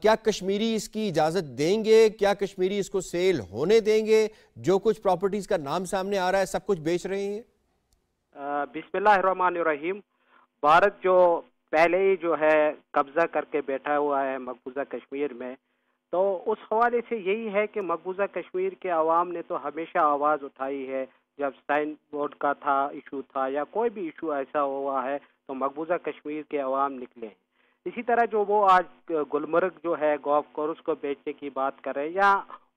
کیا کشمیری اس کی اجازت دیں گے؟ کیا کشمیری اس کو سیل ہونے دیں گے؟ جو کچھ پراپرٹیز کا نام سامنے آ رہا ہے سب کچھ بیچ رہے ہیں؟ بسم اللہ الرحمن الرحیم. بھارت جو پہلے ہی جو ہے قبضہ کر کے بیٹھا ہوا ہے مقبوضہ کشمیر میں، تو اس حوالے سے یہی ہے کہ مقبوضہ کشمیر کے عوام نے تو ہمیشہ آواز اٹھائی ہے. جب سائن بورڈ کا ایشو تھا یا کوئی بھی ایشو ایسا ہوا ہے تو مقبوضہ کشمیر کے عوام نکلے ہیں. اسی طرح جو وہ آج گلمرگ جو ہے گولف کورس کو بیچنے کی بات کریں، یا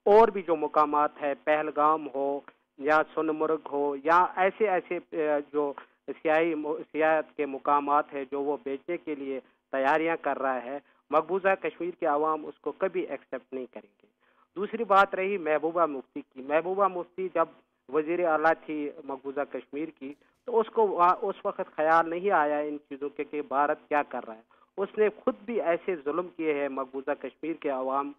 اور بھی جو مقامات ہے، پہلگام ہو یا سونمرگ ہو یا ایسے جو سیاحت کے مقامات ہیں جو وہ بیچنے کے لیے تیاریاں کر رہا ہے، مقبوضہ کشمیر کے عوام اس کو کبھی ایکسیپٹ نہیں کریں گے. دوسری بات رہی محبوبہ مفتی کی. محبوبہ مفتی جب وزیر اعلیٰ تھی مقبوضہ کشمیر کی تو اس کو اس وقت خیال نہیں آیا ان چیزوں کے کہ بھارت کیا کر رہا ہے. اس نے خود بھی ایسے ظلم کیے ہیں مقبوضہ کشمیر کے عوام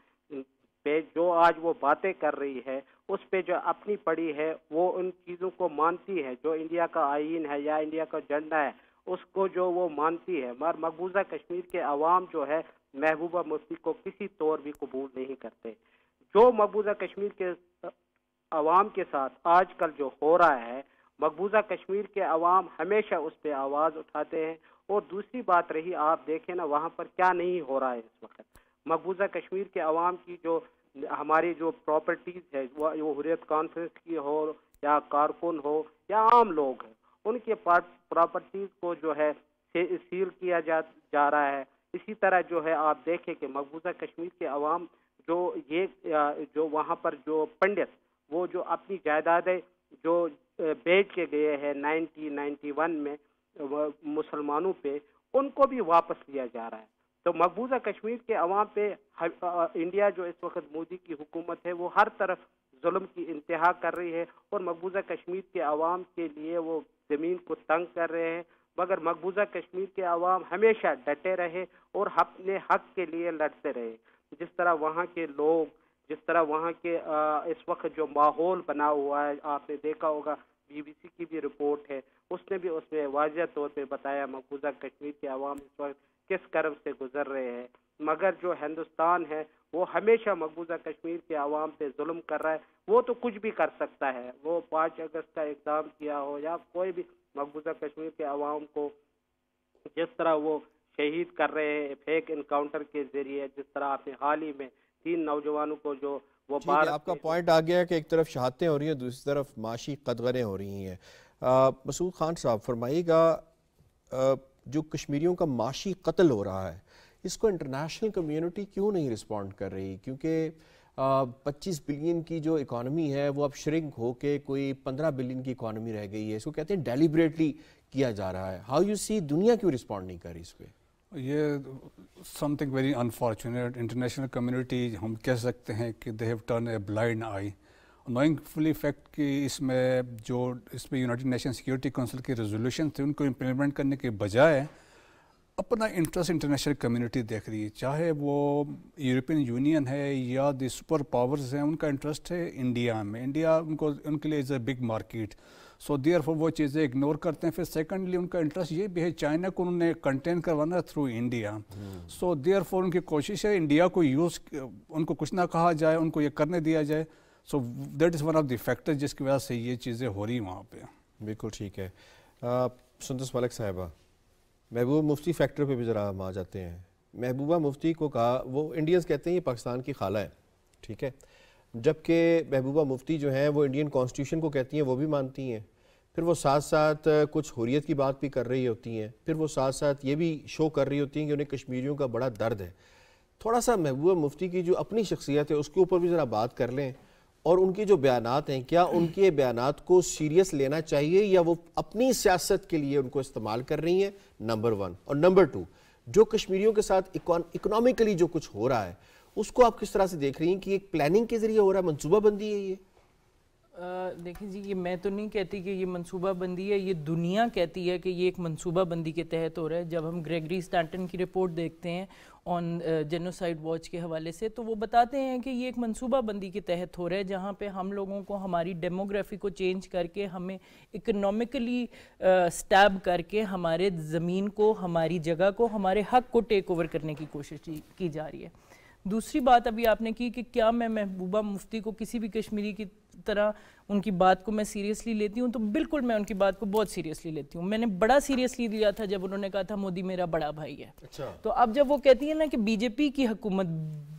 پہ. جو آج وہ باتیں کر رہی ہے اس پہ جو اپنی پڑی ہے وہ ان چیزوں کو مانتی ہے. جو انڈیا کا آئین ہے یا انڈیا کا جھنڈا ہے اس کو جو وہ مانتی ہے. مگر مقبوضہ کشمیر کے عوام جو ہے محبوبہ مفتی کو کسی طور بھی قبول نہیں کرتے. جو مقبوضہ کشمیر کے عوام کے ساتھ آج کل جو ہو رہا ہے، مقبوضہ کشمیر کے عوام ہمیشہ اس پہ آواز اٹھاتے ہیں. اور دوسری بات رہی، آپ دیکھیں نا وہاں پر کیا نہیں ہو رہا ہے اس وقت. مقبوضہ کشمیر کے عوام کی جو ہماری جو پراپرٹیز ہے، وہ حریت کانفرنس کی ہو یا کارکن ہو یا عام لوگ ہیں، ان کے پراپرٹیز کو جو ہے سیل کیا جا رہا ہے. اسی طرح جو ہے آپ دیکھیں کہ مقبوضہ کشمیر کے عوام جو وہاں پر جو پنڈت وہ جو اپنی جائیدادیں جو بیچ کے گئے ہیں 1991 میں مسلمانوں پہ، ان کو بھی واپس لیا جا رہا ہے. تو مقبوضہ کشمیر کے عوام پہ انڈیا جو اس وقت مودی کی حکومت ہے وہ ہر طرف ظلم کی انتہا کر رہی ہے، اور مقبوضہ کشمیر کے عوام کے لیے وہ زمین کو تنگ کر رہے ہیں. مگر مقبوضہ کشمیر کے عوام ہمیشہ ڈٹے رہے اور اپنے حق کے لیے لڑتے رہے. جس طرح وہاں کے لوگ، جس طرح وہاں کے اس وقت جو ماحول بنا ہوا ہے، آپ نے دیکھا ہوگا BBC کی بھی رپورٹ ہے، اس نے بھی اس میں واضح طور پہ بتایا مقبوضہ کشمیر کے عوام اس وقت کس کرب سے گزر رہے ہیں. مگر جو ہندوستان ہے وہ ہمیشہ مقبوضہ کشمیر کے عوام پہ ظلم کر رہا ہے. وہ تو کچھ بھی کر سکتا ہے، وہ 5 اگست کا اقدام کیا ہو یا کوئی بھی مقبوضہ کشمیر کے عوام کو جس طرح وہ شہید کر رہے ہیں فیک انکاؤنٹر کے ذریعے، جس طرح آپ نے حال ہی میں 3 نوجوانوں کو جو وہ بار آپ کا پوائنٹ آ گیا کہ ایک طرف شہادتیں ہو رہی ہیں، دوسری طرف معاشی قدغنیں ہو رہی ہیں. مسعود خان صاحب فرمائیے گا، جو کشمیریوں کا معاشی قتل ہو رہا ہے اس کو انٹرنیشنل کمیونٹی کیوں نہیں رسپونڈ کر رہی؟ کیونکہ 25 بلین کی جو اکانومی ہے وہ اب شرنک ہو کے کوئی 15 بلین کی اکانومی رہ گئی ہے. اس کو کہتے ہیں ڈیلیبریٹلی کیا جا رہا ہے. ہاؤ یو سی دنیا کیوں رسپونڈ نہیں کر رہی اس پہ؟ یہ some thing very unfortunate. International community ہم کہہ سکتے ہیں کہ they have turn a blind I, knowing fully fact کہ اس میں یونائٹڈ نیشن سیکورٹی کونسل کے ریزولوشن تھے ان کو امپلیمنٹ کرنے کے بجائے اپنا انٹرسٹ انٹرنیشنل کمیونٹی دیکھ رہی ہے. چاہے وہ یورپین یونین ہے یا دی سپر پاورز ہیں، ان کا انٹرسٹ ہے انڈیا میں. انڈیا ان کے لیے is a big market, so therefore وہ چیزیں اگنور کرتے ہیں. پھر سیکنڈلی ان کا انٹرسٹ یہ بھی ہے چائنا کو انہوں نے کنٹین کروانا through India. So therefore ان کی کوشش ہے انڈیا کو ان کو کچھ نہ کہا جائے، ان کو یہ کرنے دیا جائے. So that is one of the factor جس کی وجہ سے یہ چیزیں ہو رہی وہاں پہ. بالکل ٹھیک ہے. سندس ملک صاحبہ، محبوبہ مفتی فیکٹر پہ بھی ذرا ہم آ جاتے ہیں. محبوبہ مفتی کو کہا، وہ انڈینز کہتے ہیں یہ پاکستان کی خالہ ہے، ٹھیک ہے، جبکہ محبوبہ مفتی جو ہیں وہ انڈین کانسٹیٹیوشن کو کہتی ہیں، وہ بھی مانتی ہیں. پھر وہ ساتھ ساتھ کچھ حریت کی بات بھی کر رہی ہوتی ہیں. پھر وہ ساتھ ساتھ یہ بھی شو کر رہی ہوتی ہیں کہ انہیں کشمیریوں کا بڑا درد ہے. تھوڑا سا محبوبہ مفتی کی جو اپنی شخصیت ہے اس کے اوپر بھی ذرا بات کر لیں، اور ان کے جو بیانات ہیں کیا ان کے بیانات کو سیریس لینا چاہیے یا وہ اپنی سیاست کے لیے ان کو استعمال کر رہی ہیں؟ نمبر 1. اور نمبر 2، جو کشمیریوں کے ساتھ اکنامکلی جو کچھ ہو رہا ہے اس کو آپ کس طرح سے دیکھ رہی ہیں کہ ایک پلاننگ کے ذریعے ہو رہا ہے، منصوبہ بندی ہے یہ؟ دیکھیں جی، یہ میں تو نہیں کہتی کہ یہ منصوبہ بندی ہے، یہ دنیا کہتی ہے کہ یہ ایک منصوبہ بندی کے تحت ہو رہا ہے. جب ہم گریگری اسٹانٹن کی رپورٹ دیکھتے ہیں آن جینوسائیڈ واچ کے حوالے سے، تو وہ بتاتے ہیں کہ یہ ایک منصوبہ بندی کے تحت ہو رہا ہے، جہاں پہ ہم لوگوں کو ہماری ڈیموگرافی کو چینج کر کے، ہمیں اکنومکلی سٹیب کر کے، ہمارے زمین کو، ہماری جگہ کو، ہمارے حق کو ٹیک اوور کرنے کی کوشش کی جا رہی ہے. دوسری بات ابھی آپ نے کی کہ کیا میں محبوبہ مفتی کو کسی بھی کشمیری کی طرح ان کی بات کو میں سیریسلی لیتی ہوں؟ تو بالکل میں ان کی بات کو بہت سیریسلی لیتی ہوں. میں نے بڑا سیریسلی لیا تھا جب انہوں نے کہا تھا مودی میرا بڑا بھائی ہے. تو اب جب وہ کہتی ہیں نا کہ بی جے پی کی حکومت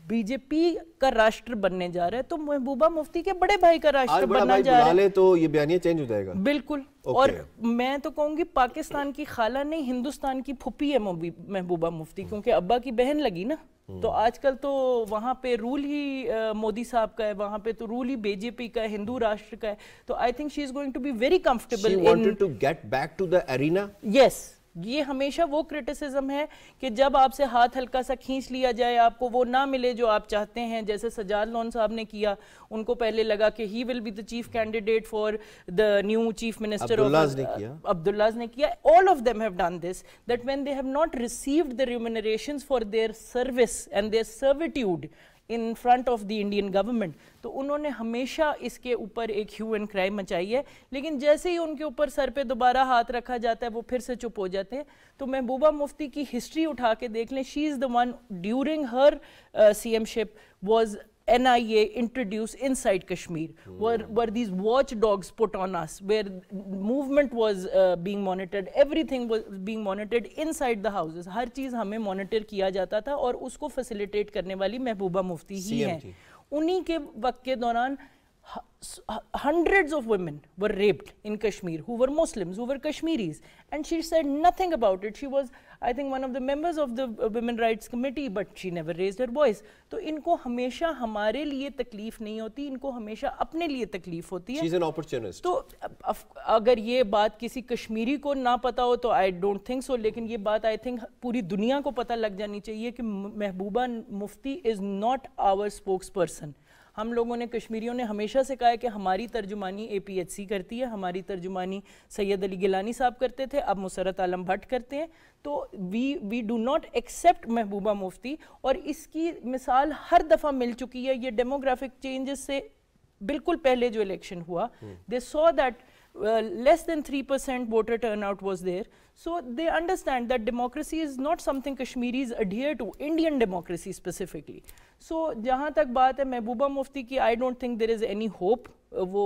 بی جے پی کا راشٹر بننے جا رہا ہے، تو محبوبہ مفتی کے بڑے بھائی کا راشٹر بننا جا رہا ہے، تو یہ بیانیہ چینج ہو جائے گا. بالکل. اور میں تو کہوں گی پاکستان کی خالہ نہیں، ہندوستان کی پھپھی ہے محبوبہ مفتی، کیونکہ ابا کی بہن لگی نا. تو آج کل تو وہاں پہ رول ہی مودی صاحب کا ہے، وہاں پہ تو رول ہی بی جے پی کا ہے، ہندو راشٹر کا ہے. تو I think she is going to be very comfortable. She wanted to get back to the arena. Yes. یہ ہمیشہ وہ کرٹیسزم ہے کہ جب آپ سے ہاتھ ہلکا سا کھینچ لیا جائے، آپ کو وہ نہ ملے جو آپ چاہتے ہیں. جیسے سجاد لون صاحب نے کیا، ان کو پہلے لگا کہ he will be the chief candidate for the new chief minister. Abdullah نے کیا. all of them have done this, that when they have not received the remunerations for their service and their servitude in front of the Indian government, تو انہوں نے ہمیشہ اس کے اوپر ایک have and کرائی مچائی ہے. لیکن جیسے ہی ان کے اوپر سر پہ دوبارہ ہاتھ رکھا جاتا ہے وہ پھر سے چپ ہو جاتے ہیں. تو محبوبہ مفتی کی ہسٹری اٹھا کے دیکھ لیں. She is the one during her C M ship was NIA introduced inside Kashmir, were these watchdogs put on us, where movement was being monitored, everything was being monitored inside the houses. ہر چیز ہمیں monitor کیا جاتا تھا، اور اس کو facilitate کرنے والی محبوبہ مفتی ہی ہیں. انہی کے وقت کے دوران hundreds of women were raped in Kashmir who were Muslims, who were Kashmiris, and she said nothing about it. She was, I think, one of the members of the Women Rights Committee, but she never raised her voice. تو ان کو ہمیشہ ہمارے لیے تکلیف نہیں ہوتی، ان کو ہمیشہ اپنے لیے تکلیف ہوتی ہے. She's an opportunist. تو اگر یہ بات کسی کشمیری کو نہ پتا ہو تو I don't think so، لیکن یہ بات I think پوری دنیا کو پتہ لگ جانی چاہیے کہ Mehbooba Mufti is not our spokesperson. ہم لوگوں نے، کشمیریوں نے ہمیشہ سے کہا ہے کہ ہماری ترجمانی APHC کرتی ہے، ہماری ترجمانی سید علی گیلانی صاحب کرتے تھے، اب مسرت عالم بھٹ کرتے ہیں. تو we do not accept Mehbooba Mufti. اور اس کی مثال ہر دفعہ مل چکی ہے. یہ ڈیموگرافک چینجز سے بالکل پہلے جو الیکشن ہوا، they saw that less than 3% voter turnout was there. So they understand that democracy is not something Kashmiris adhere to, Indian democracy specifically. So جہاں تک بات ہے محبوبہ مفتی کی, I don't think there is any hope. وہ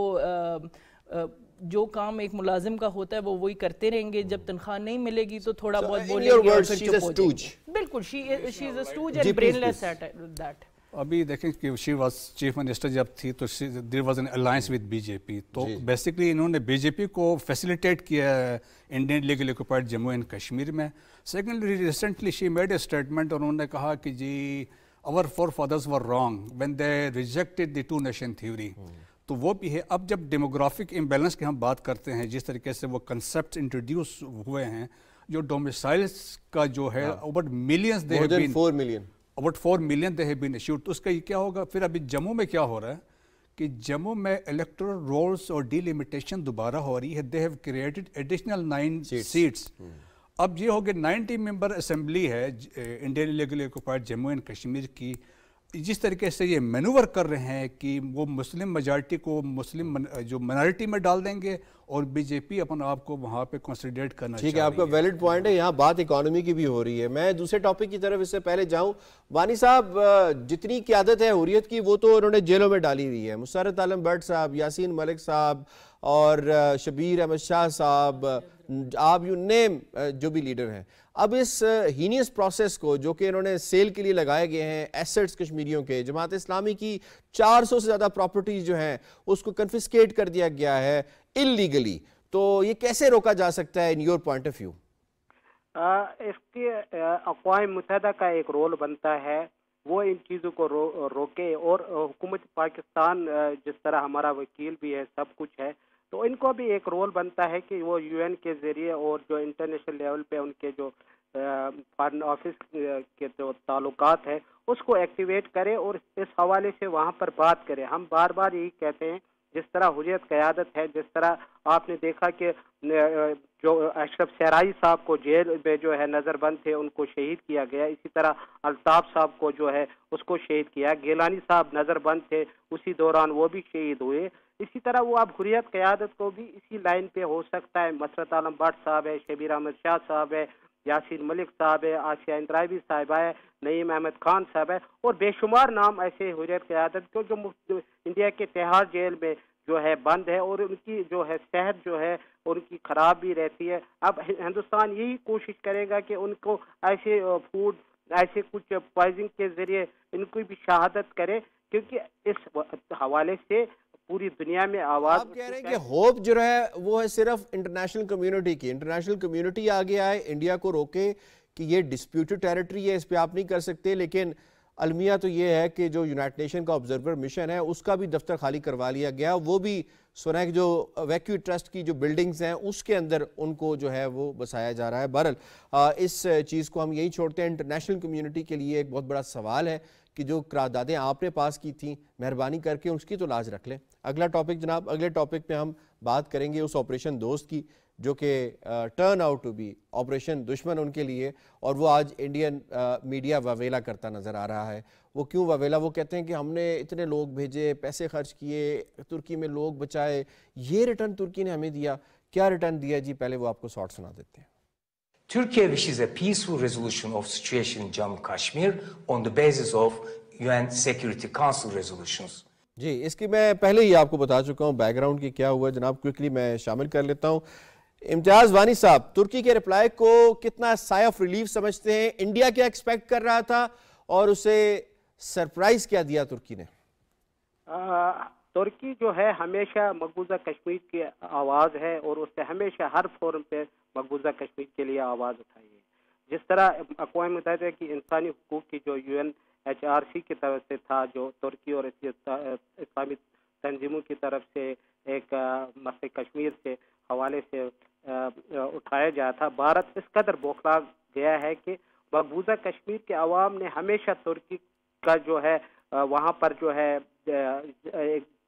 جو کام ایک ملازم کا ہوتا ہے وہ وہی کرتے رہیں گے. جب تنخواہ نہیں ملے گی تو تھوڑا بہت بولیں گے اور پھر چپ ہو جائیں گے. بالکل, she is a stooge and brainless at that. ابھی دیکھیں کہ شی واز چیف منسٹر جب تھی تو there was an alliance with B J P. تو بیسکلی انہوں نے بی جے پی کو فیسیلیٹیٹ کیا ہے Indian legally occupied Jammu and Kashmir میں. Secondly recently she made a statement اور انہوں نے کہا کہ جی our forefathers were wrong when they rejected the two nation theory. تو وہ بھی ہے. اب جب ڈیموگرافک امبیلنس کی ہم بات کرتے ہیں, جس طریقے سے وہ کنسیپٹ انٹروڈیوس ہوئے ہیں, جو ڈومیسائلس کا جو ہے about millions they have been, 4 million about 4 million they have been issued. تو اس کا یہ کیا ہوگا پھر. ابھی جموں میں کیا ہو رہا ہے کہ جموں میں الیکٹورل رولز اور ڈیلیمیٹیشن دوبارہ ہو رہی ہے. they have created additional 9 seats. اب یہ ہوگی 90 ممبر اسمبلی ہے Indian legally occupied Jammu and Kashmir کی. جس طریقے سے یہ مینوور کر رہے ہیں کہ وہ مسلم میجارٹی کو مسلم جو منارٹی میں ڈال دیں گے, اور بی جے پی اپنے آپ کو وہاں پہ کنسیڈریٹ کرنا چاہیے. ٹھیک ہے, آپ کا ویلڈ پوائنٹ ہے. یہاں بات اکانومی کی بھی ہو رہی ہے. میں دوسرے ٹاپک کی طرف اس سے پہلے جاؤں. وانی صاحب, جتنی قیادت ہے حریت کی وہ تو انہوں نے جیلوں میں ڈالی ہوئی ہے. مسرت عالم بٹ صاحب, یاسین ملک صاحب اور شبیر احمد شاہ صاحب, آپ یو نیم جو بھی لیڈر ہیں. اب اس ہینیس پروسیس کو جو کہ انہوں نے سیل کے لیے لگائے گئے ہیں ایسٹس کشمیریوں کے, جماعت اسلامی کی 400 سے زیادہ پراپرٹیز جو ہیں اس کو کنفسکیٹ کر دیا گیا ہے اللیگلی, تو یہ کیسے روکا جا سکتا ہے in your point of view? اس کے اقوام متحدہ کا ایک رول بنتا ہے, وہ ان چیزوں کو روکے. اور حکومت پاکستان جس طرح ہمارا وکیل بھی ہے, سب کچھ ہے, تو ان کو بھی ایک رول بنتا ہے کہ وہ یو این کے ذریعے اور جو انٹرنیشنل لیول پہ ان کے جو فارن آفس کے جو تعلقات ہیں اس کو ایکٹیویٹ کرے اور اس حوالے سے وہاں پر بات کرے. ہم بار بار یہی کہتے ہیں جس طرح حریت قیادت ہے، جس طرح آپ نے دیکھا کہ جو اشرف سرائی صاحب کو جیل میں جو ہے نظر بند تھے ان کو شہید کیا گیا، اسی طرح الطاف صاحب کو جو ہے اس کو شہید کیا، گیلانی صاحب نظر بند تھے اسی دوران وہ بھی شہید ہوئے، اسی طرح وہ اب حریت قیادت کو بھی اسی لائن پہ ہو سکتا ہے۔ مسرت عالم بٹ صاحب ہے، شبیر احمد شاہ صاحب ہے، یاسین ملک صاحب ہے، آسیہ اندرابی صاحبہ ہے، نعیم احمد خان صاحب ہے، اور بے شمار نام ایسے حریت قیادت کو جو انڈیا کے تہاڑ جیل میں جو ہے بند ہے، اور ان کی جو ہے صحت جو ہے ان کی خراب بھی رہتی ہے۔ اب ہندوستان یہی کوشش کرے گا کہ ان کو ایسے فوڈ، ایسے کچھ پوائزنگ کے ذریعے ان کو بھی شہادت کرے، کیونکہ اس حوالے سے پوری دنیا میں آواز آپ کہہ رہے ہیں کہ ہوپ جو ہے وہ ہے صرف انٹرنیشنل کمیونٹی کی، انٹرنیشنل کمیونٹی آگے آئے، انڈیا کو روکے کہ یہ ڈسپیوٹڈ ٹیریٹری ہے، اس پہ آپ نہیں کر سکتے، لیکن المیہ تو یہ ہے کہ جو یونائٹڈ نیشن کا آبزرور مشن ہے اس کا بھی دفتر خالی کروا لیا گیا، وہ بھی سنا ہے کہ جو ویکیو ٹرسٹ کی جو بلڈنگز ہیں اس کے اندر ان کو جو ہے وہ بسایا جا رہا ہے۔ بہرحال اس چیز کو ہم یہی چھوڑتے ہیں۔ انٹرنیشنل کمیونٹی کے لیے ایک بہت بڑا سوال ہے کہ جو قراردادیں آپ نے پاس کی تھیں مہربانی کر کے اس کی تو لاز رکھ لیں۔ اگلا ٹاپک جناب، اگلے ٹاپک پہ ہم بات کریں گے اس آپریشن دوست کی جو کہ turn out to be operation دشمن ان کے لیے، اور وہ آج انڈین میڈیا واویلا کرتا نظر آ رہا ہے۔ وہ کیوں واویلا؟ وہ کہتے ہیں کہ ہم نے اتنے لوگ بھیجے، پیسے خرچ کیے، ترکی میں لوگ بچائے، یہ ریٹرن ترکی نے ہمیں دیا۔ کیا ریٹرن دیا جی؟ پہلے وہ آپ کو شارٹ سنا دیتے ہیں۔ Turkey wishes a peaceful resolution of situation in Jammu Kashmir on the basis of UN Security Council resolutions. جی، اس کی میں پہلے ہی آپ کو بتا چکا ہوں بیک گراؤنڈ کی کیا ہوا ہے جناب، کوئکلی میں شامل کر لیتا ہوں۔ امتیاز وانی صاحب، ترکی کے رپلائی کو کتنا سائے آف ریلیف سمجھتے ہیں؟ انڈیا کیا ایکسپیکٹ کر رہا تھا اور اسے سرپرائز کیا دیا ترکی نے؟ ترکی جو ہے ہمیشہ مقبوضہ کشمیر کی آواز ہے، اور اس نے ہمیشہ ہر فورم پہ مقبوضہ کشمیر کے لیے آواز اٹھائی ہے۔ جس طرح اقوام متحدہ کی انسانی حقوق کی جو UNHRC کی طرف سے تھا، جو ترکی اور اسلامی تنظیموں کی طرف سے ایک مسئلہ کشمیر سے حوالے سے اٹھایا جایا تھا، بھارت اس قدر بوکھلا گیا ہے کہ مقبوضہ کشمیر کے عوام نے ہمیشہ ترکی کا جو ہے وہاں پر جو ہے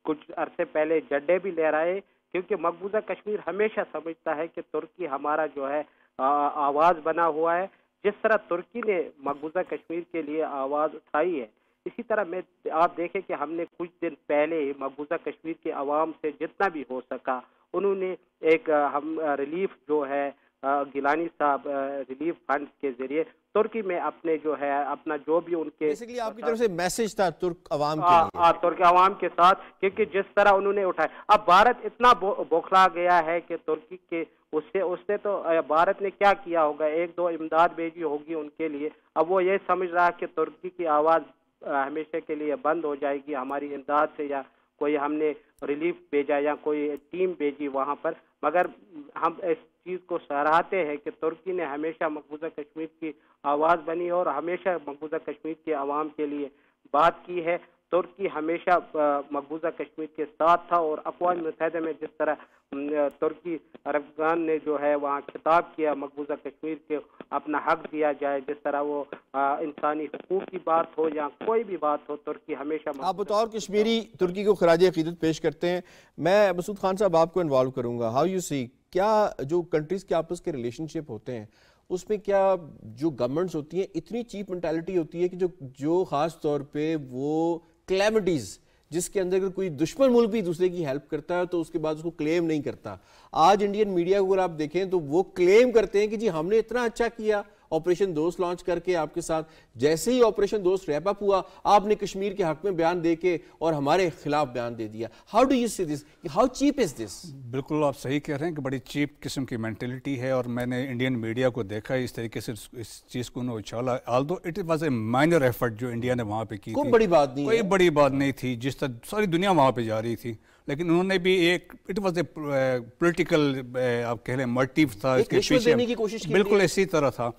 کچھ عرصے پہلے جھنڈے بھی لہرائے، کیونکہ مقبوضہ کشمیر ہمیشہ سمجھتا ہے کہ ترکی ہمارا جو ہے آواز بنا ہوا ہے۔ جس طرح ترکی نے مقبوضہ کشمیر کے لیے آواز اٹھائی ہے، اسی طرح میں آپ دیکھیں کہ ہم نے کچھ دن پہلے مقبوضہ کشمیر کے عوام سے جتنا بھی ہو سکا انہوں نے ایک ہم ریلیف جو ہے گیلانی صاحب ریلیف فنڈ کے ذریعے ترکی میں اپنے جو ہے اپنا جو بھی ان کے بیسیکلی آپ کی طرف سے میسج تھا ترک عوام کے لیے، ترک عوام کے ساتھ، کیونکہ جس طرح انہوں نے اٹھایا۔ اب بھارت اتنا بوکھلا گیا ہے کہ ترکی کے اس سے تو بھارت نے کیا کیا ہوگا، ایک دو امداد بھیجی ہوگی ان کے لیے، اب وہ یہ سمجھ رہا کہ ترکی کی آواز ہمیشہ کے لیے بند ہو جائے گی ہماری امداد سے، یا کوئی ہم نے ریلیف بھیجا یا کوئی ٹیم بھیجی وہاں پر۔ مگر ہم اس چیز کو سراہتے ہیں کہ ترکی نے ہمیشہ مقبوضہ کشمیر کی آواز بنی اور ہمیشہ مقبوضہ کشمیر کے عوام کے لیے بات کی ہے۔ ترکی ہمیشہ مقبوضہ کشمیر کے ساتھ تھا، اور اقوام متحدہ میں جس طرح ترکی ارکان نے جو ہے وہاں خطاب کیا مقبوضہ کشمیر کے اپنا حق دیا جائے، جس طرح وہ انسانی حقوق کی بات ہو یا کوئی بھی بات ہو، ترکی ہمیشہ آپ بطور کشمیری ترکی کو خراج عقیدت پیش کرتے ہیں۔ میں مسعود خان صاحب آپ کو انوالو کروں گا، ہاؤ یو سی، کیا جو کنٹریز کے آپس کے ریلیشن شپ ہوتے ہیں اس میں کیا جو گورنمنٹس ہوتی ہیں اتنی چیپ مینٹالٹی ہوتی ہے کہ جو خاص طور پہ وہ کلیمٹیز جس کے اندر کوئی دشمن ملک بھی دوسرے کی ہیلپ کرتا ہے تو اس کے بعد اس کو کلیم نہیں کرتا؟ آج انڈین میڈیا کو اگر آپ دیکھیں تو وہ کلیم کرتے ہیں کہ جی ہم نے اتنا اچھا کیا آپریشن دوست لانچ کر کے آپ کے ساتھ، جیسے ہی آپریشن دوست ریپ اپ ہوا آپ نے کشمیر کے حق میں بیان دے کے اور ہمارے خلاف بیان دے دیا۔ How do you see this? How cheap is this? بالکل آپ صحیح کہہ رہے ہیں کہ بڑی چیپ قسم کی مینٹلٹی ہے، اور میں نے انڈین میڈیا کو دیکھا اس طریقے سے اس چیز کو انہوں نے اچھالا، although it was a minor effort جو انڈیا نے وہاں پہ کی تھی، کوئی بڑی بات نہیں، کوئی بڑی بات نہیں تھی، جس طرح ساری دنیا وہاں پہ جا رہی تھی، لیکن انہوں نے بھی ایک اٹ واز اے پولیٹیکل آپ کہہ لیں موٹیو تھا اس کے پیچھے، بالکل اسی طرح تھا۔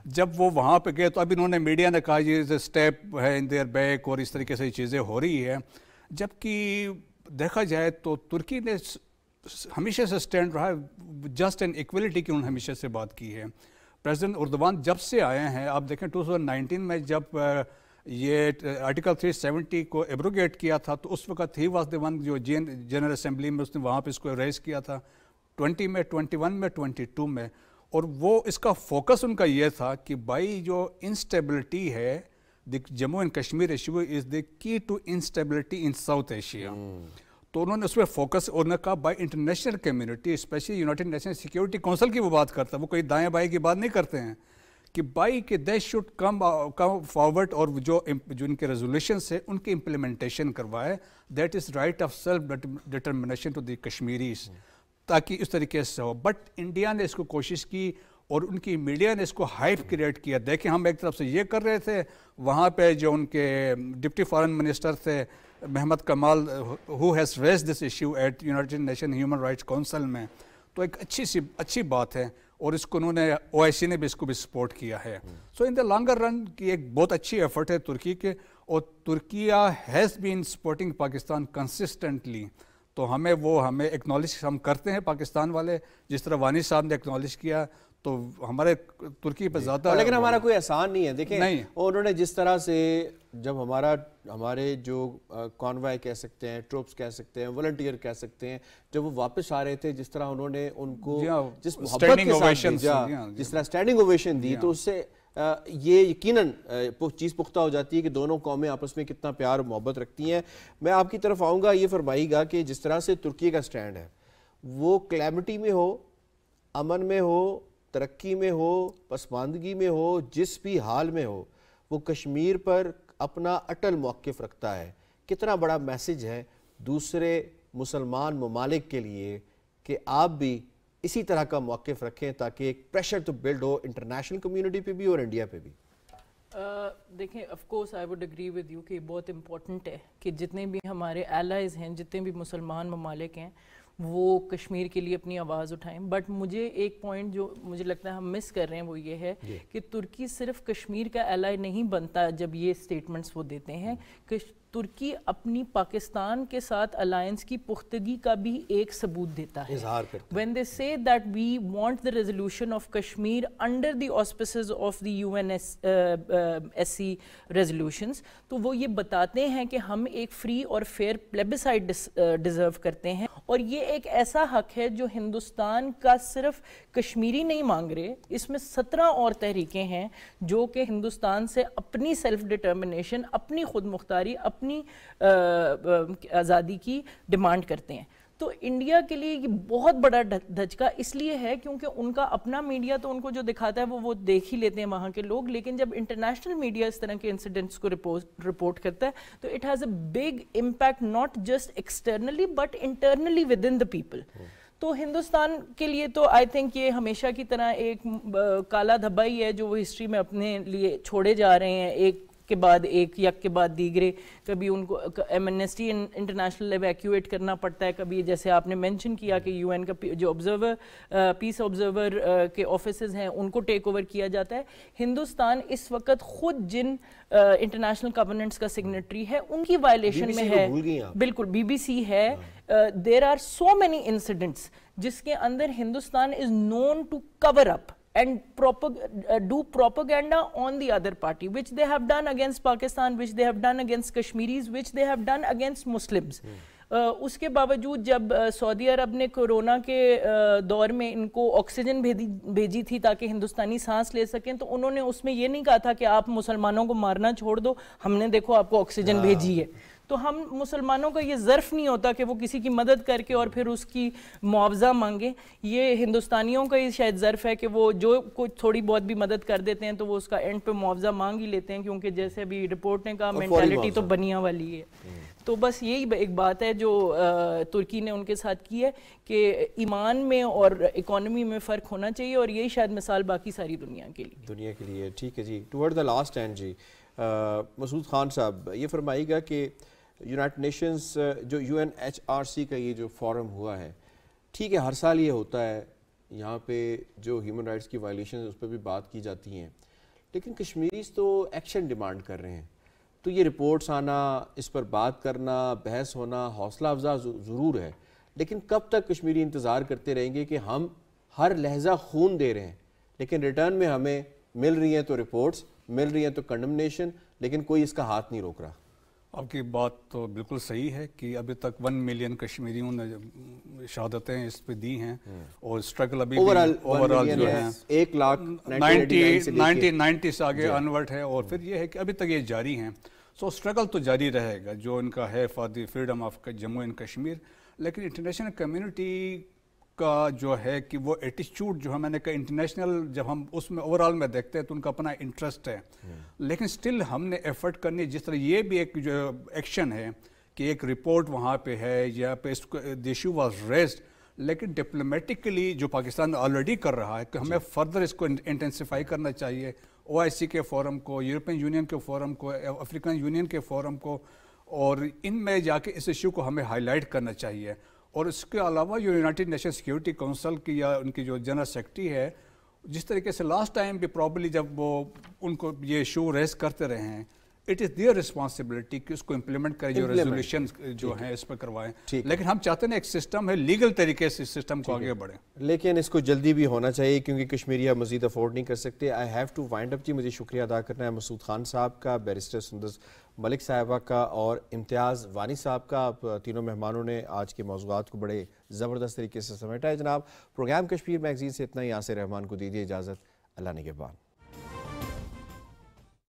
جب وہ وہاں پہ گئے تو ابھی انہوں نے میڈیا نے کہا یہ اسٹیپ ہے ان دیئر بیک اور اس طریقے سے یہ چیزیں ہو رہی ہے، جبکہ دیکھا جائے تو ترکی نے ہمیشہ سے سٹینڈ رہا ہے جسٹ اینڈ ایکویلٹی کی، انہوں نے ہمیشہ سے بات کی ہے۔ پریزیڈنٹ اردوان جب سے آئے ہیں آپ دیکھیں 2019 میں جب یہ آرٹیکل 370 کو ایبروگیٹ کیا تھا، تو اس وقت ہی واز دی ون جو جنرل اسمبلی میں اس نے وہاں پہ اس کو ریز کیا تھا 20 میں 21 میں 22 میں، اور وہ اس کا فوکس ان کا یہ تھا کہ بھائی جو انسٹیبلٹی ہے، Jammu and Kashmir issue is the key to instability in South Asia. تو انہوں نے اس پہ فوکس، اور نے کہا by international community specially united nation security council کی وہ بات کرتا ہے، وہ کوئی دائیں بائیں کی بات نہیں کرتے ہیں کہ بائی کہ دے شوڈ کم فارورڈ، اور جو ان کے ریزولوشنس ہے ان کی امپلیمنٹیشن کروائے. That is right of self determination to the Kashmiris, تاکہ اس طریقے سے ہو. بٹ انڈیا نے اس کو کوشش کی اور ان کی میڈیا نے اس کو ہائپ کریٹ کیا. دیکھیں ہم ایک طرف سے یہ کر رہے تھے، وہاں پہ جو ان کے ڈپٹی فارن منسٹر تھے محمد کمال who has raised this issue at United Nations Human Rights Council میں، تو ایک اچھی بات ہے، اور اس کو انہوں نے OIC نے بھی اس کو بھی سپورٹ کیا ہے. سو ان دا لانگر رن کی ایک بہت اچھی ایفرٹ ہے ترکی کے، اور Türkiye has been supporting Pakistan consistently. تو ہمیں ایکنالج ہم کرتے ہیں پاکستان والے، جس طرح وانی صاحب نے ایکنالج کیا، تو ہمارے ترکی پہ زیادہ، لیکن ہمارا کوئی احسان نہیں ہے. دیکھیں انہوں نے جس طرح سے جب ہمارے جو کانوائے کہہ سکتے ہیں، ٹروپس کہہ سکتے ہیں، والنٹیئر کہہ سکتے ہیں، جب وہ واپس آ رہے تھے، جس طرح انہوں نے ان کو جس محبت کے ساتھ بھیجا، جس طرح اسٹینڈنگ اوویشن دی، تو اس سے یہ یقیناً چیز پختہ ہو جاتی ہے کہ دونوں قومیں آپس میں کتنا پیار و محبت رکھتی ہیں. میں آپ کی طرف آؤں گا، یہ فرمائیے گا کہ جس طرح سے ترکی کا سٹینڈ ہے، وہ کلیمٹی میں ہو، امن میں ہو، ترقی میں ہو، پسماندگی میں ہو، جس بھی حال میں ہو، وہ کشمیر پر اپنا اٹل موقف رکھتا ہے. کتنا بڑا میسج ہے دوسرے مسلمان ممالک کے لیے کہ آپ بھی اسی طرح کا موقف رکھیں، تاکہ ایک پریشر تو بلڈ ہو انٹرنیشنل کمیونٹی پہ بھی اور انڈیا پہ بھی. دیکھیں of course I would agree with you کہ یہ بہت امپورٹنٹ ہے کہ جتنے بھی ہمارے الائز ہیں، جتنے بھی مسلمان ممالک ہیں، وہ کشمیر کے لیے اپنی آواز اٹھائیں. بٹ مجھے ایک پوائنٹ جو مجھے لگتا ہے ہم مس کر رہے ہیں وہ یہ ہے کہ ترکی صرف کشمیر کا ایلائی نہیں بنتا جب یہ سٹیٹمنٹس وہ دیتے ہیں، کہ ترکی اپنی پاکستان کے ساتھ الائنس کی پختگی کا بھی ایک ثبوت دیتا ہے. when they say that we want the resolution of Kashmir under the auspices of the UNSC resolutions، تو وہ یہ بتاتے ہیں کہ ہم ایک فری اور فیئر پلیبسائٹ ڈیزرو کرتے ہیں، اور یہ ایک ایسا حق ہے جو ہندوستان کا صرف کشمیری نہیں مانگ رہے. اس میں 17 اور تحریکیں ہیں جو کہ ہندوستان سے اپنی سیلف ڈٹرمنیشن، اپنی خود مختاری، اپنی آزادی کی ڈیمانڈ کرتے ہیں. تو انڈیا کے لیے یہ بہت بڑا دھچکا اس لیے ہے کیونکہ ان کا اپنا میڈیا تو ان کو جو دکھاتا ہے وہ دیکھ ہی لیتے ہیں وہاں کے لوگ، لیکن جب انٹرنیشنل میڈیا اس طرح کے انسیڈنٹس کو رپورٹ کرتا ہے تو it has a big impact not just externally but internally with in the people. تو ہندوستان کے لیے تو آئی تھنک یہ ہمیشہ کی طرح ایک کالا دھبا ہی ہے جو وہ ہسٹری میں اپنے لیے چھوڑے جا رہے ہیں، ایک کے بعد ایک، یک کے بعد دیگرے. کبھی ان کو ایمنسٹی انٹرنیشنل ایویکیویٹ کرنا پڑتا ہے، کبھی جیسے آپ نے مینشن کیا کہ یو این کا جو آبزرور پیس آبزرور کے آفیسز ہیں ان کو ٹیک اوور کیا جاتا ہے. ہندوستان اس وقت خود جن انٹرنیشنل کووننٹس کا سگنیٹری ہے ان کی وائلیشن میں ہے. بالکل بی بی سی ہے. There are so many incidents جس کے اندر Hindustan is known to cover up and do propaganda on the other party, which they have done against Pakistan, which they have done against Kashmiris, which they have done against Muslims. اس کے باوجود جب سعودی عرب نے corona کے دور میں ان کو oxygen بھیجی تھی تاکہ ہندوستانی سانس لے سکیں، تو انہوں نے اس میں یہ نہیں کہا تھا کہ آپ مسلمانوں کو مارنا چھوڑ دو، ہم نے دیکھو آپ کو آکسیجن بھیجی ہے. تو ہم مسلمانوں کا یہ ظرف نہیں ہوتا کہ وہ کسی کی مدد کر کے اور پھر اس کی معاوضہ مانگیں. یہ ہندوستانیوں کا ہی شاید ظرف ہے کہ وہ جو کوئی تھوڑی بہت بھی مدد کر دیتے ہیں تو وہ اس کا اینڈ پہ معاوضہ مانگ ہی لیتے ہیں، کیونکہ جیسے ابھی رپورٹ نے کہا مینٹالٹی تو بنیا والی ہے. تو بس یہی ایک بات ہے جو ترکی نے ان کے ساتھ کی ہے کہ ایمان میں اور اکانومی میں فرق ہونا چاہیے، اور یہی شاید مثال باقی ساری دنیا کے لیے. ٹھیک ہے جی. ٹورڈ دا لاسٹ اینڈ جی مسعود خان صاحب یہ فرمائیے گا کہ یونائٹڈ نیشنز جو UNHRC کا یہ جو فورم ہوا ہے، ٹھیک ہے ہر سال یہ ہوتا ہے، یہاں پہ جو ہیومن رائٹس کی وائلیشن اس پہ بھی بات کی جاتی ہیں، لیکن کشمیریز تو ایکشن ڈیمانڈ کر رہے ہیں. تو یہ رپورٹس آنا، اس پر بات کرنا، بحث ہونا حوصلہ افزا ضرور ہے، لیکن کب تک کشمیری انتظار کرتے رہیں گے کہ ہم ہر لہجہ خون دے رہے ہیں لیکن ریٹرن میں ہمیں مل رہی ہیں تو رپورٹس، مل رہی ہیں تو کنڈمنیشن، لیکن کوئی اس کا ہاتھ نہیں روک رہا. آپ کی بات تو بالکل صحیح ہے کہ ابھی تک 1 ملین کشمیریوں نے شہادتیں اس پہ دی ہیں اور اسٹرگل ابھی اوورال جو ہے 90 سے آگے انورڈ ہے اور پھر یہ ہے کہ ابھی تک یہ جاری ہیں. سو اسٹرگل تو جاری رہے گا جو ان کا ہے for the freedom of Jammu and Kashmir. لیکن انٹرنیشنل کمیونٹی کا جو ہے کہ وہ ایٹیچیوڈ جو ہے میں نے کہا انٹرنیشنل جب ہم اس میں اوورال میں دیکھتے ہیں تو ان کا اپنا انٹرسٹ ہے, لیکن سٹل ہم نے ایفرٹ کرنی, جس طرح یہ بھی ایک جو ایکشن ہے کہ ایک رپورٹ وہاں پہ ہے یا پہ اس کو دی ایشو واز ریزڈ, لیکن ڈپلومیٹکلی جو پاکستان آلریڈی کر رہا ہے کہ ہمیں فردر اس کو انٹینسیفائی کرنا چاہیے, OIC کے فورم کو, یورپین یونین کے فورم کو, افریقن یونین کے فورم کو, اور ان میں جا کے اس ایشو کو ہمیں ہائی لائٹ کرنا چاہیے. اور اس کے علاوہ جو یونائٹڈ نیشن سیکیورٹی کونسل کی یا ان کی جو جنرل سیکرٹری ہے, جس طریقے سے لاسٹ ٹائم بھی پرابلی جب وہ ان کو یہ ایشو ریز کرتے رہے ہیں, اٹ از دیئر رسپانسبلٹی کہ اس کو امپلیمنٹ کریں, جو ریزولوشن جو ہیں اس پہ کروائیں. لیکن ہم چاہتے ہیں ایک سسٹم ہے, لیگل طریقے سے اس سسٹم کو آگے بڑھیں, لیکن اس کو جلدی بھی ہونا چاہیے کیونکہ کشمیریہ مزید افورڈ نہیں کر سکتے. آئی ہیو ٹو وائنڈ اپ. جی مجھے شکریہ ادا کرنا ہے مسعود خان صاحب کا, بیرسٹر سندس ملک صاحبہ کا اور امتیاز وانی صاحب کا. آپ تینوں مہمانوں نے آج کے موضوعات کو بڑے زبردست طریقے سے سمیٹا ہے. جناب پروگرام کشمیر میگزین سے اتنا ہی. یاسر رحمان کو دیجیے اجازت. اللہ نگہبان.